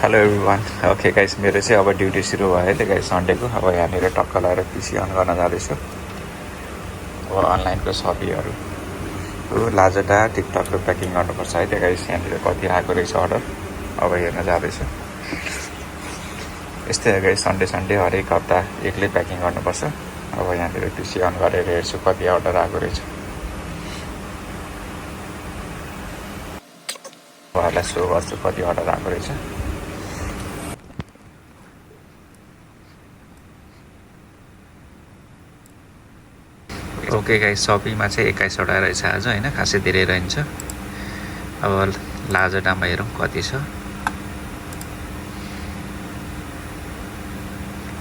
Hello everyone. Okay guys, मेरो चाहिँ अब ड्युटी सुरु भयो त गाइस सन्डेको। अब यहाँनिर टक्क लगाएर पिसी अन गर्न जाँदैछु। अब अनलाइनको सपीहरू लाजोटा टिकटकहरू प्याकिङ गर्नुपर्छ है त गाइस। यहाँनिर कति आएको रहेछ अर्डर, अब हेर्न जाँदैछु। यस्तै हो गाइस, सन्डे हरेक हप्ता एक्लै प्याकिङ गर्नुपर्छ। अब यहाँनिर पिसी अन गरेर हेर्छु कति अर्डर आएको रहेछ। उहाँहरूलाई सो गर्छु कति अर्डर आएको रहेछ। ओके गाइस, सपीमा चाहिँ 21वटा रहेछ आज होइन, खासै धेरै रहन्छ। अब लाजोटामा हेरौँ कति छ।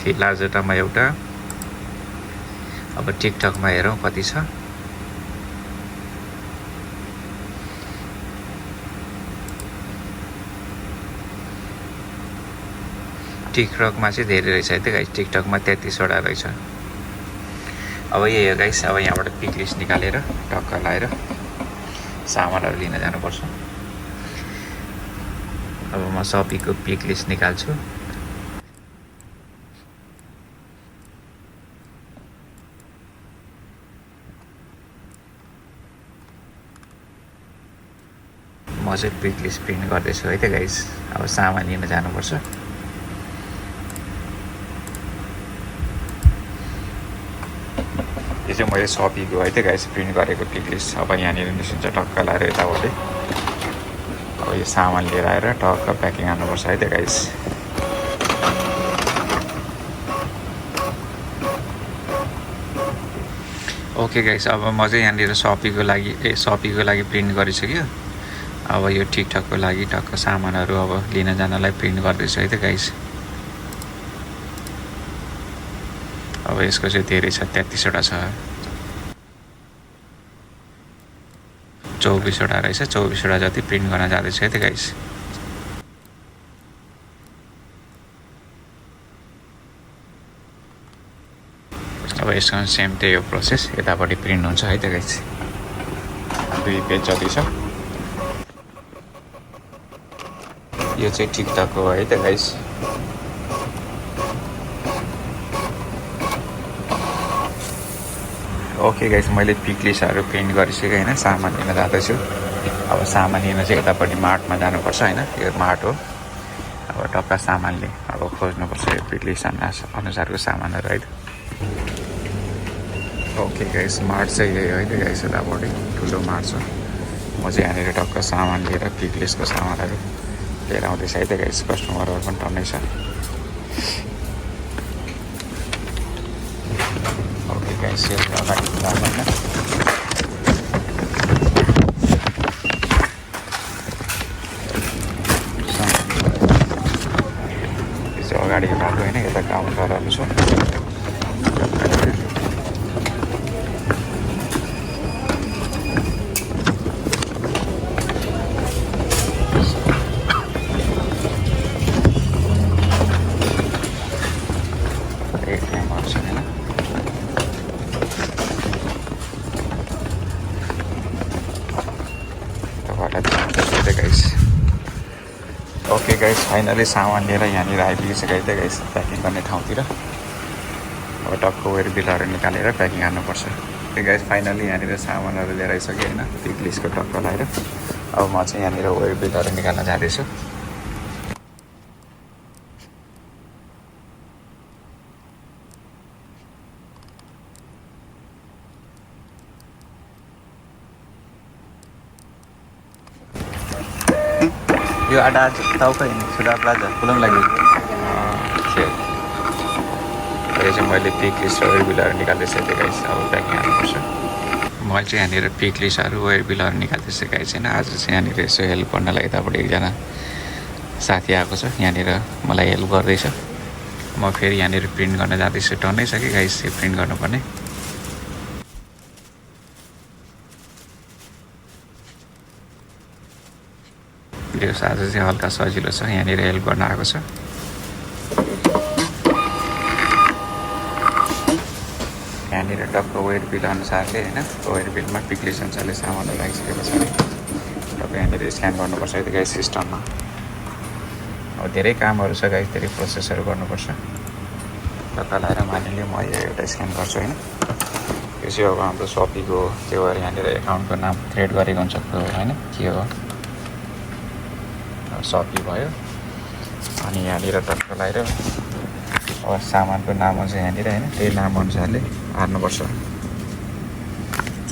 कि लाजोटामा एउटा, अब टिकटकमा हेरौँ कति छ। टिकटकमा चाहिँ धेरै रहेछ है त गाइस, टिकटकमा 33वटा रहेछ। अब यही हो गाइस, अब यहाँबाट पिक लिस्ट निकालेर टक्क लगाएर सामानहरू लिन जानुपर्छ। अब म सपीको पिक लिस्ट निकाल्छु। म चाहिँ पिक लिस्ट प्रिन्ट गर्दैछु है त गाइस। अब सामान लिन जानुपर्छ। यो चाहिँ मैले सपीको है त गाइस प्रिन्ट गरेको पिक लिस्ट। अब यहाँनिर निस्किन्छ टक्क लगाएर यतापट्टि। अब यो सामान लिएर आएर टक्क प्याकिङ हाल्नुपर्छ है त गाइस। ओके गाइस, अब म चाहिँ यहाँनिर सपीको लागि प्रिन्ट गरिसक्यो। अब यो टिकटकको लागि टक्क सामानहरू अब लिन जानलाई प्रिन्ट गर्दैछु है त गाइस। अब यसको चाहिँ धेरै छ, 33वटा छ। 24वटा रहेछ, 24वटा जति प्रिन्ट गर्न जाँदैछ है त गाइस। अब यसको सेम त्यही हो प्रोसेस, यतापट्टि प्रिन्ट हुन्छ है त गाइस। 2 पेज जति छ। यो चाहिँ टिकटकको है त गाइस। ओके गाइस, मैले पिक लिस्टहरू प्रिन्ट गरिसकेँ होइन, सामान लिन जाँदैछु। अब सामान लिन चाहिँ यतापट्टि मार्टमा जानुपर्छ होइन, यो मार्ट हो। अब टक्क सामानले अब खोज्नुपर्छ यो पिक लिस्ट अनुसारको सामानहरू है त। ओके गाइस, मार्ट चाहिँ यही हो है त गाइस, यतापट्टि ठुलो मार्ट छ। म चाहिँ यहाँनिर टक्क सामान लिएर पिक लिस्टको सामानहरू लिएर आउँदैछ है त गाइस। कस्टमरहरू पनि टन्नै छ। ओके गाइस, यो अगाडि होइन, यो चाहिँ अगाडि बाटो होइन, यता काउन्टरहरू छ। ओके गाइस, फाइनली सामान लिएर यहाँनिर आइपुगिसक्यो है त गाइस, प्याकिङ गर्ने ठाउँतिर। अब टक्क वेयर बिलहरू निकालेर प्याकिङ हाल्नुपर्छ। ओके गाइस, फाइनली यहाँनिर सामानहरू लिएर आइसक्यो होइन, पिक लिस्टको टक्क लगाएर। अब म चाहिँ यहाँनिर वेयर बिलहरू निकाल्न जाँदैछु। यो आटा टाउको होइन, सुधा प्लाजा खुलम लाग्यो। यो चाहिँ मैले पिक लिस्ट र वेयर बिलहरू निकाल्दैछु त्यो गाइस। अब प्याकिङ हाल्नुपर्छ। मैले चाहिँ यहाँनिर पिक लिस्टहरू वेयर बिलहरू निकाल्दैछु गाइस होइन। आज चाहिँ यहाँनिर यसो हेल्प गर्नलाई यतापट्टि एकजना साथी आएको छ, यहाँनिर मलाई हेल्प गर्दैछ। म फेरि यहाँनिर प्रिन्ट गर्न जाँदैछु। टन्नै छ कि गाइस यो प्रिन्ट गर्नुपर्ने। यो आज चाहिँ हल्का सजिलो छ, यहाँनिर हेल्प गर्न आएको छ। यहाँनिर टक्क वेयर बिल अनुसारले होइन, वेयर बिलमा पिक लिस्ट अनुसारले सामानहरू आइसके पछाडि टक्क यहाँनिर स्क्यान गर्नुपर्छ है त गाइस सिस्टममा। अब धेरै कामहरू छ गाइस, धेरै प्रोसेसहरू गर्नुपर्छ। टक्क लगाएर मानिलियो म एउटा स्क्यान गर्छु होइन। यो चाहिँ अब हाम्रो सपीको त्यो भएर यहाँनिर एकाउन्टको नाम क्रिएट गरेको हुन्छ होइन, के हो सपी भयो। अनि यहाँनिर टक्क लगाएर अब सामानको नाम हुन्छ यहाँनिर होइन, त्यही नाम अनुसारले हाल्नुपर्छ।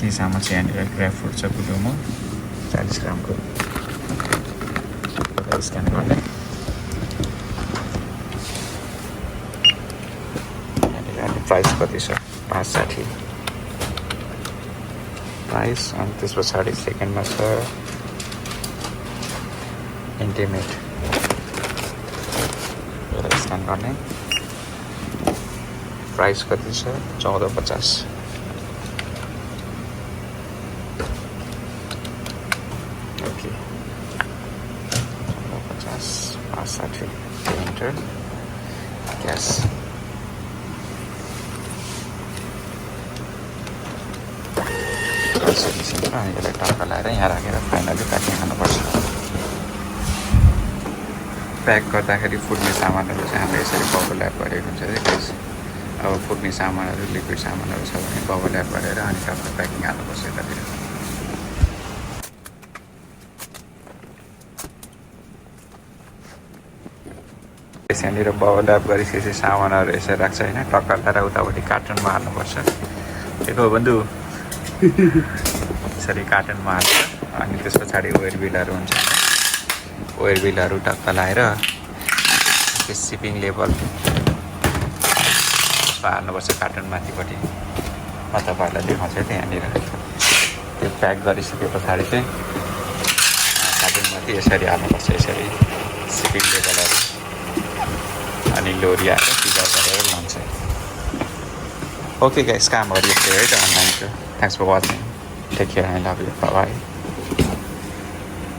के सामान चाहिँ यहाँनिर ग्रेप फ्रुट छ, गुडुमो 40 ग्रामको स्क्यान गर्ने। यहाँनिर प्राइस कति छ 560 प्राइस। अनि त्यस पछाडि सेकेन्डमा छ इन्टिमेट, स्क्यान गर्ने। प्राइस कति छ 1450। Okay 1450 560 enter cash. अनि यसलाई टक्क लगाएर यहाँ राखेर फाइनली प्याकिङ हाल्नुपर्छ। प्याक गर्दाखेरि फुट्ने सामानहरू चाहिँ हामीले यसरी बबल ल्याप गरेको हुन्छ है गाइस। अब फुट्ने सामानहरू लिक्विड सामानहरू छ भने बबल ल्याप गरेर अनि टक्क प्याकिङ हाल्नुपर्छ यतातिर। यहाँनिर बबल ल्याप गरिसकेपछि सामानहरू यसरी राख्छ होइन, टक्क लगाएर उतापट्टि कार्टुनमा हाल्नुपर्छ। देखो बन्धु यसरी कार्टुनमा हाल्छ। अनि त्यस पछाडि वेयर बिलहरू हुन्छ, वेयर बिलहरू टक्क लगाएर त्यो सिपिङ लेबल हाल्नुपर्छ कार्टुन माथिपट्टि। म तपाईँहरूलाई देखाउँछु त्यहाँनिर त्यो प्याक गरिसके पछाडि चाहिँ कार्टुनमाथि यसरी हाल्नुपर्छ, यसरी सिपिङ लेबलहरू। अनि लोरी आएर पिकअप गरेर लान्छ। ओके गाइस, काम गरिएको थियो है त अनलाइनको। Thanks for watching, take care, I love you, bye by.